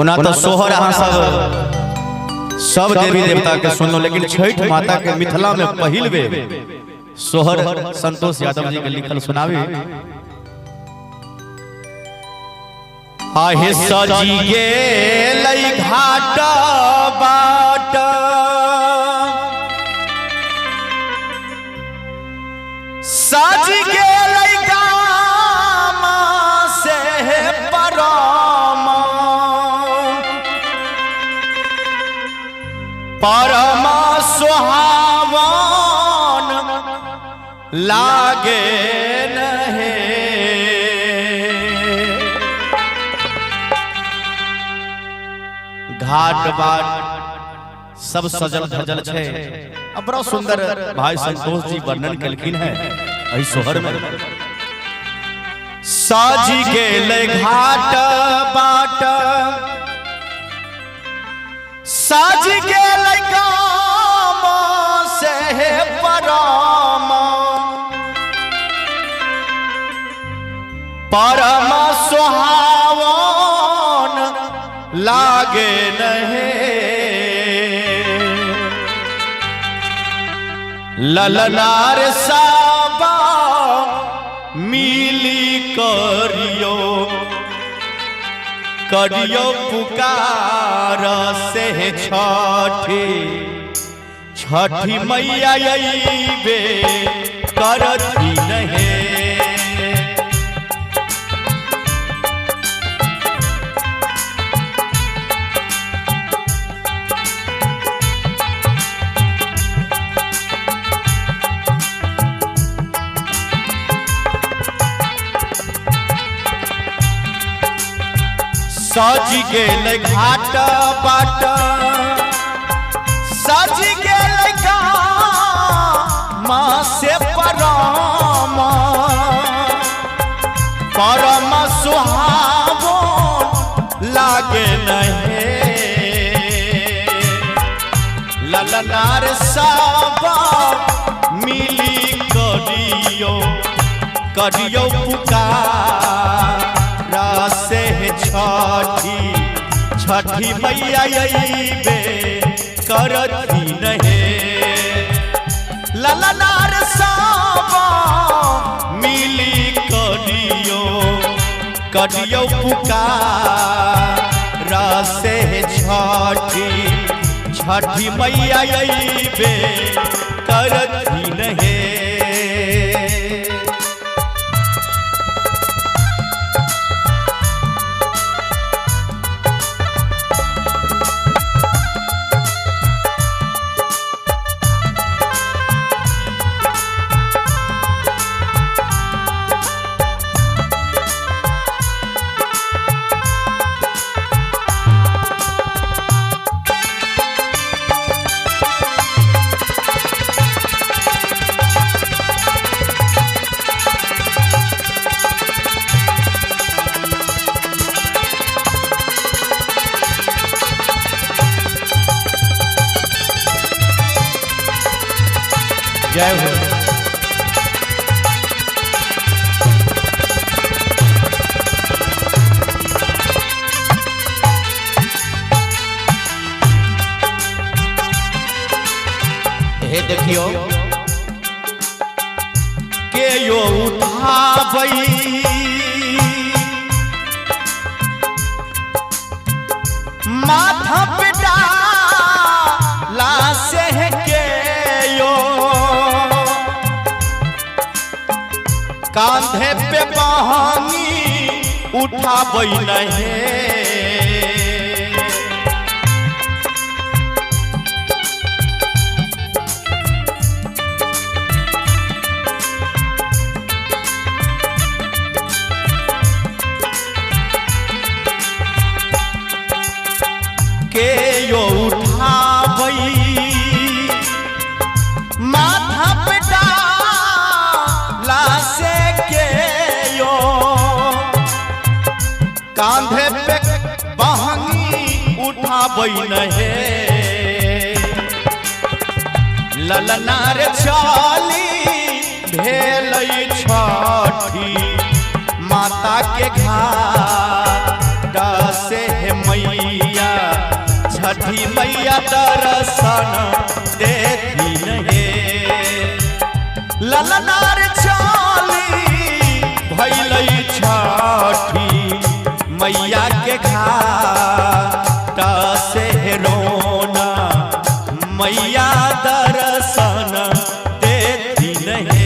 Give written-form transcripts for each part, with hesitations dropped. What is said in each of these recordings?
ओना तो सोहर अहाँ सब देवी देवता के सुनो, लेकिन छठ माता के मिथिला में पहिल बेर सोहर संतोष यादव जी के लिखल सुनावे। आहे सजी गेलै घाट बाट सज गेलै गाम से परम परम सुहावन लागे नहे। घाट बाट सब सजल धजल छे। अब बड़ा सुंदर भाई संतोष जी वर्णन कलखिन है एहि सोहर में। सज गेलै घाट बाट सज गेलै गाम से परम परम सुहावन लागे नहे। ललनार साबा मिली करियो करियो पुकार से छठी छठी मैया अइबे करती नहे। सज गेलै घाट बाट सज गेलै गाम से परम परम सुहावन लागे नहे। ललनार साबा मिली करियो करियो पुकार से छठी छठी मैया अइबे करती नहे। ललनार साबा मिली करियो करियो पुकार से छठी छठी मैया अइबे करती नहे। जय हो। हे देखियो के यो उठाबै माथा पे डाला से के कांधे पे बहानी उठाबै नहे। के यो उठाबै माथा पे डाला से कांधे पे बहानी उठाबै नहे। ललनार चाली भेलै छठी माता के घाट से मैया छठी मैया दर्शन देती नहीं ललनार चाली भैलई छठी मैया के घाट से रोना मैया दर्शन देती नहीं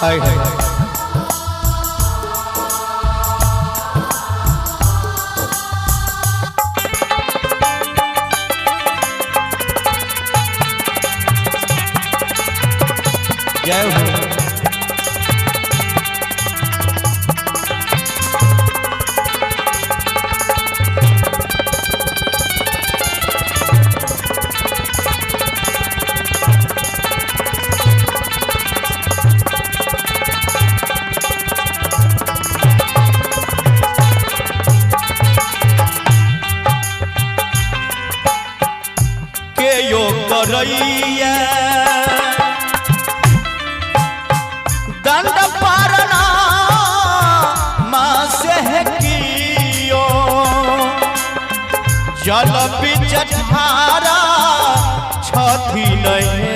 हाय हाय जय हो के यो करैया दंड पारना माँ से कियो जल बिच ठारा छठी नहीं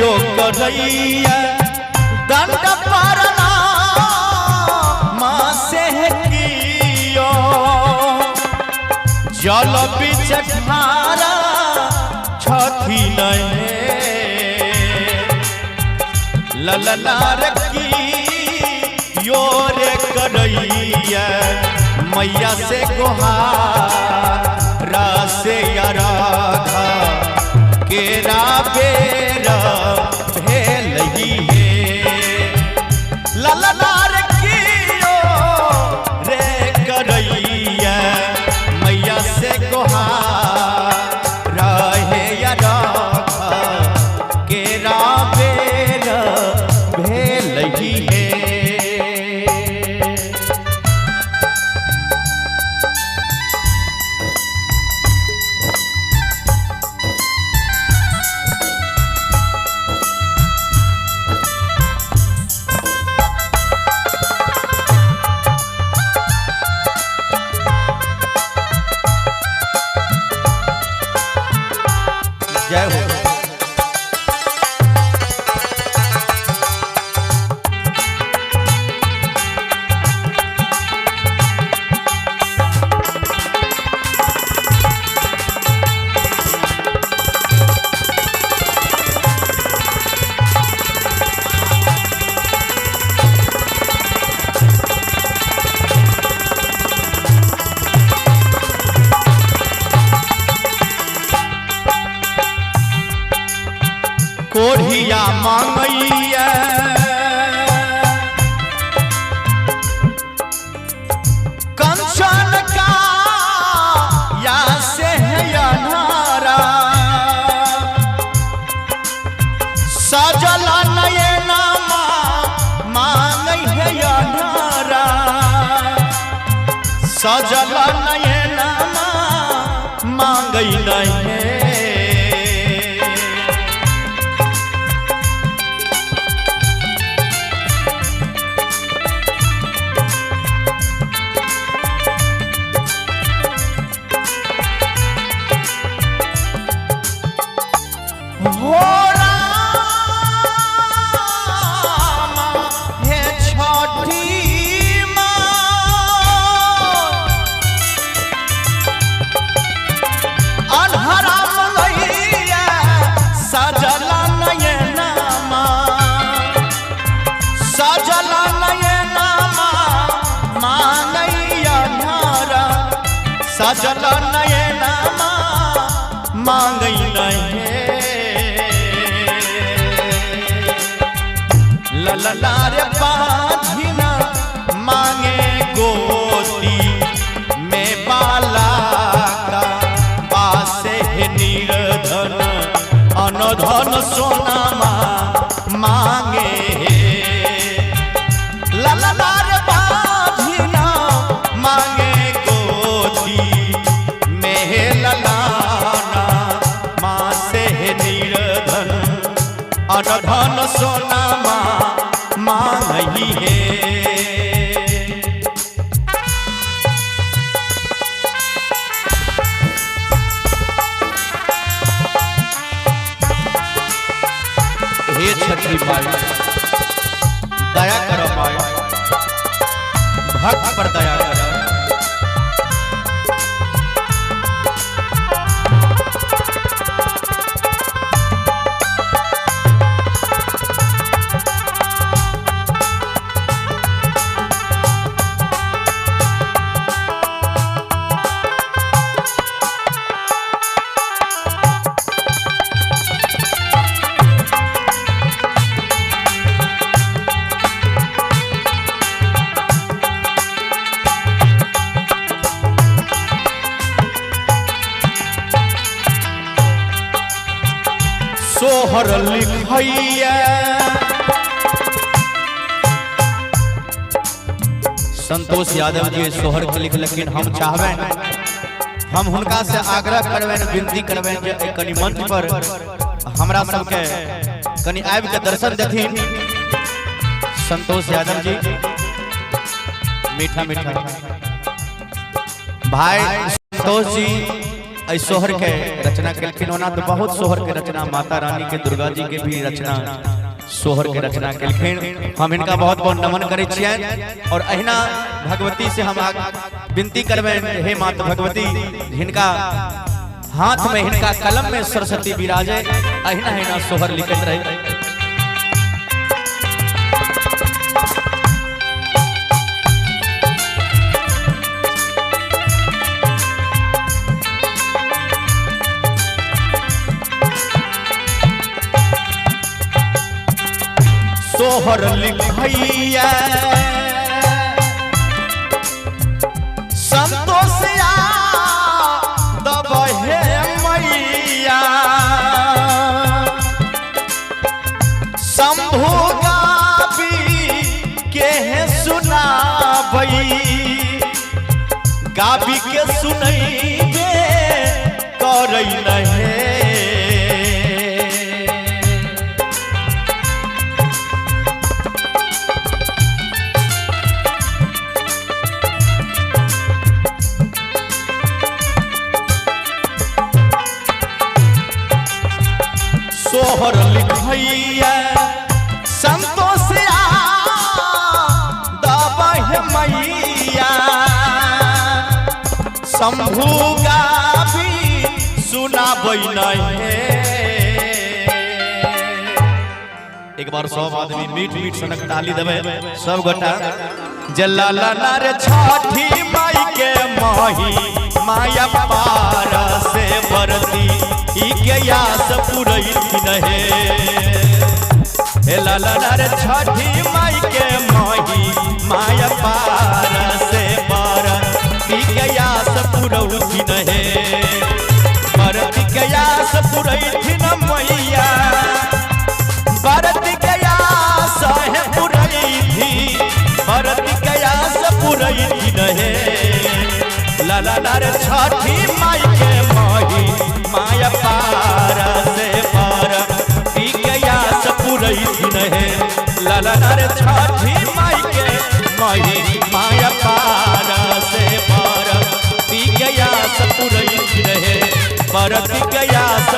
यो करैया दंड पारना माँ से कियो जल बिच ठारा छठी नहीं ललनार की यो रे करैया मैया से गोहारा से राधा केरा बेरा भेलही है ललनार कियो रे करैया मैया से गोहारा है राधा केरा बेरा भेलही है जय हो कोढ़िया मांगैया कंचन का या से अनारा सजल नयना मांगै है अनारा सजल नयना मांगै नहीं सजल नयना मांगई नहीं ललनार पाझिना मांगे गोती में बाला सोना मांगही है। हे छठी माई दया करो माई, भक्त पर दया करो। सोहर लिखैया संतोष यादव जी सोहर के लिख, लेकिन हम चाहबे हम हुनका से आग्रह करबे विनती करबे जे कनी मंच पर हमरा सबके कनी आबि के दर्शन देथिन। संतोष यादव जी मीठा मीठा भाई संतोष जी सोहर के रचना केलखिन। ओना तो बहुत सोहर के रचना माता रानी के दुर्गा जी के भी रचना सोहर के रचना केलखिन। हम इनका बहुत बहुत नमन करै छियन और अहिना भगवती से हम विनती करबे हे माता भगवती हिनका हाथ में हिनका कलम में सरस्वती विराजे, अहिना अहिना सोहर लिखत रहे। सोहर लिखैया संतोष यादव हे मैया, शंभु गाबी के सुनाबई, गाबी के सुनैबे करै नहे। सोहर लिखैया संतोष यादव हे मैया, शंभु गाबी सुनाबै नहे। एक बार सब आदमी मीठ मीठ सनक ताली देवे सब गोटा। जलाला नारे छठी माई के माही माया पार से बरती के यास पुरैथिन हे। हे लाला नारे छठी माई के माही माया पार से बरती के यास पुरैथिन हे। बरती के यास पुरैथिन मैया, बरती के यास है पुरैथी, बरती के यास पुरैथिन हे। लाला नारे छठी माई के माही माया पार से बरती के यास पुरैथिन हे। लाला नारे छठी माई के माही माया पार से बरती के यास पुरैथिन हे। बरती के यास